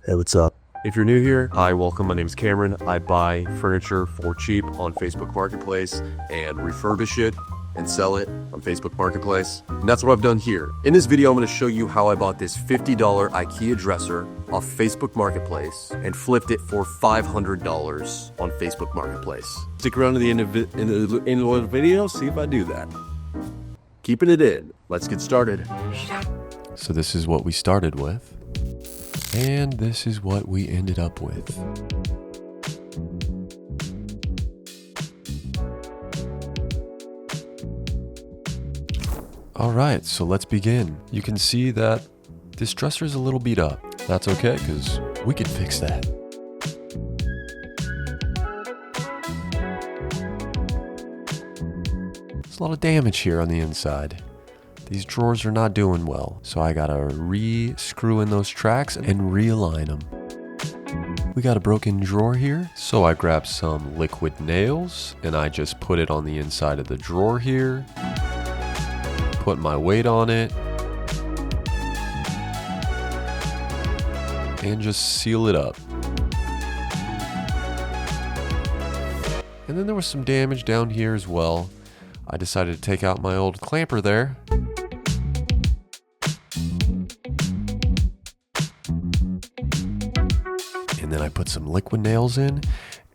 Hey, what's up? If you're new here, hi, welcome. My name is Cameron. I buy furniture for cheap on Facebook Marketplace and refurbish it and sell it on Facebook Marketplace. And that's what I've done here. In this video, I'm going to show you how I bought this $50 Ikea dresser off Facebook Marketplace and flipped it for $500 on Facebook Marketplace. Stick around to the end of the video, see if I do that. Keeping it in. Let's get started. So this is what we started with. And this is what we ended up with. All right, so let's begin. You can see that this dresser is a little beat up. That's okay, because we can fix that. There's a lot of damage here on the inside. These drawers are not doing well, so I gotta re-screw in those tracks and realign them. We got a broken drawer here, so I grabbed some liquid nails and I just put it on the inside of the drawer here, put my weight on it, and just seal it up. And then there was some damage down here as well. I decided to take out my old clamper there. And then I put some liquid nails in,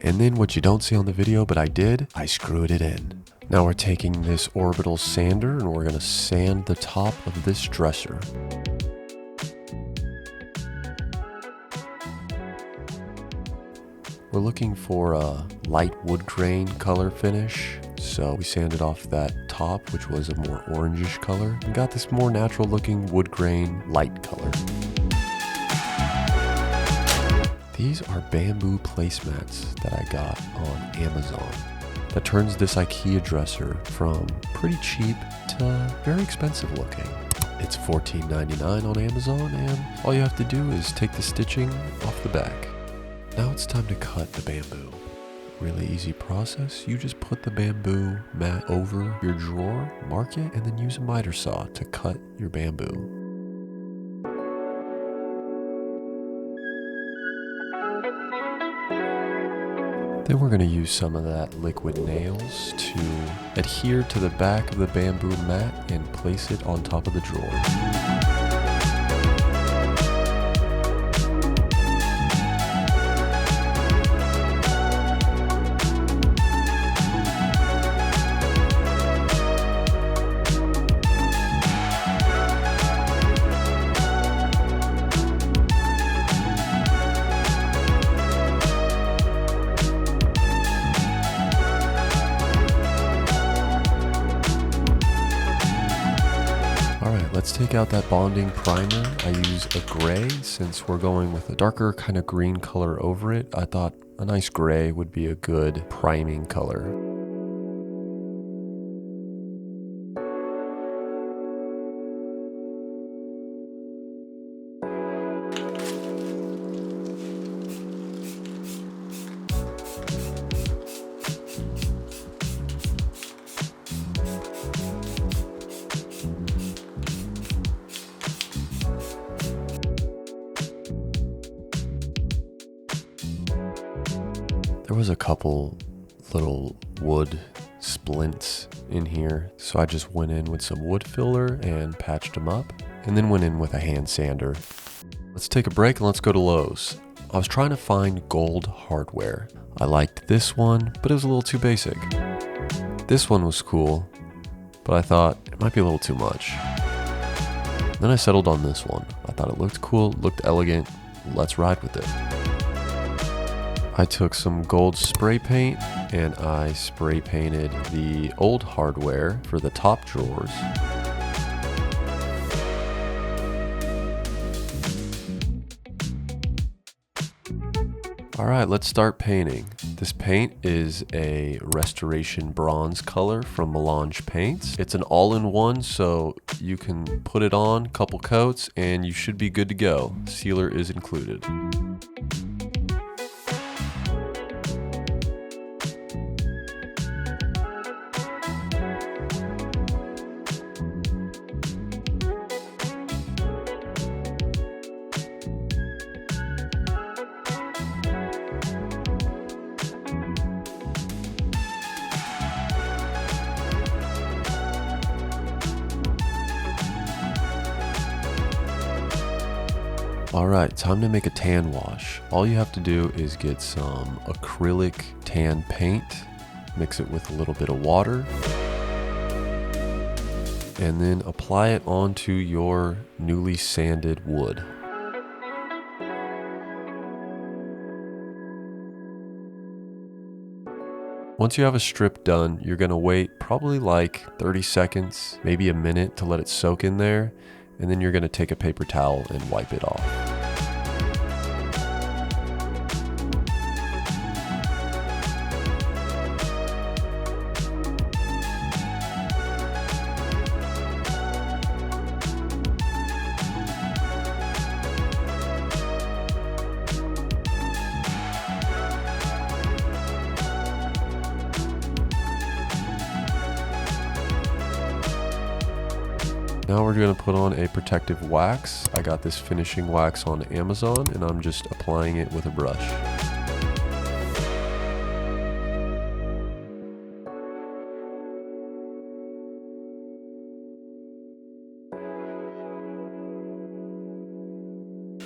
and then what you don't see on the video, but I did, I screwed it in. Now we're taking this orbital sander and we're gonna sand the top of this dresser. We're looking for a light wood grain color finish. So we sanded off that top, which was a more orangish color, and got this more natural looking wood grain light color. These are bamboo placemats that I got on Amazon that turns this Ikea dresser from pretty cheap to very expensive looking. It's $14.99 on Amazon, and all you have to do is take the stitching off the back. Now it's time to cut the bamboo. Really easy process. You just put the bamboo mat over your drawer, mark it, and then use a miter saw to cut your bamboo. Then we're going to use some of that liquid nails to adhere to the back of the bamboo mat and place it on top of the drawer. Let's take out that bonding primer. I use a gray since we're going with a darker kind of green color over it. I thought a nice gray would be a good priming color. There was a couple little wood splints in here, so I just went in with some wood filler and patched them up, and then went in with a hand sander. Let's take a break and let's go to Lowe's. I was trying to find gold hardware. I liked this one, but it was a little too basic. This one was cool, but I thought it might be a little too much. Then I settled on this one. I thought it looked cool, looked elegant. Let's ride with it. I took some gold spray paint and I spray painted the old hardware for the top drawers. All right, let's start painting. This paint is a restoration bronze color from Melange Paints. It's an all-in-one, so you can put it on, couple coats, and you should be good to go. Sealer is included. Alright, time to make a tan wash. All you have to do is get some acrylic tan paint, mix it with a little bit of water, and then apply it onto your newly sanded wood. Once you have a strip done, you're going to wait probably like 30 seconds, maybe a minute to let it soak in there, and then you're going to take a paper towel and wipe it off. Now we're going to put on a protective wax. I got this finishing wax on Amazon and I'm just applying it with a brush.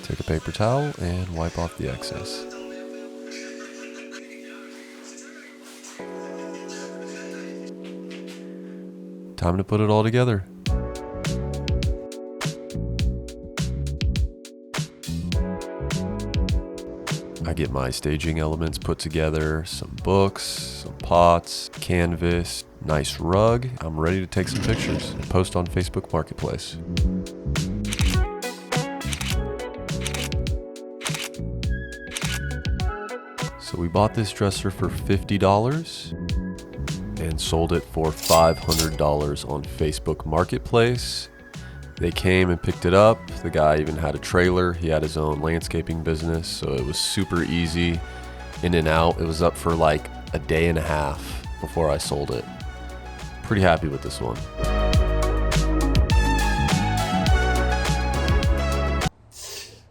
Take a paper towel and wipe off the excess. Time to put it all together. I get my staging elements put together, some books, some pots, canvas, nice rug. I'm ready to take some pictures and post on Facebook Marketplace. So we bought this dresser for $50 and sold it for $500 on Facebook Marketplace. They came and picked it up. The guy even had a trailer. He had his own landscaping business, so it was super easy in and out. It was up for like a day and a half before I sold it. Pretty happy with this one.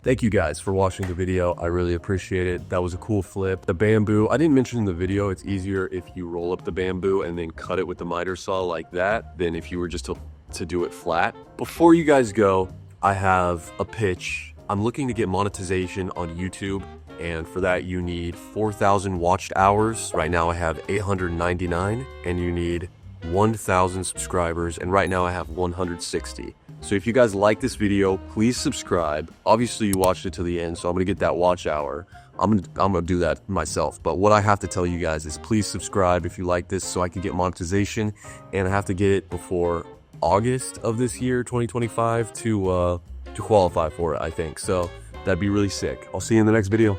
Thank you guys for watching the video. I really appreciate it. That was a cool flip. The bamboo, I didn't mention in the video, it's easier if you roll up the bamboo and then cut it with the miter saw like that than if you were just to do it flat. Before you guys go, I have a pitch. I'm looking to get monetization on YouTube, and for that you need 4,000 watched hours. Right now I have 899, and you need 1,000 subscribers, and right now I have 160. So if you guys like this video, please subscribe. Obviously you watched it to the end, so I'm gonna get that watch hour. I'm gonna do that myself. But what I have to tell you guys is please subscribe if you like this so I can get monetization, and I have to get it before August of this year, 2025, to qualify for it, I think. So that'd be really sick. I'll see you in the next video.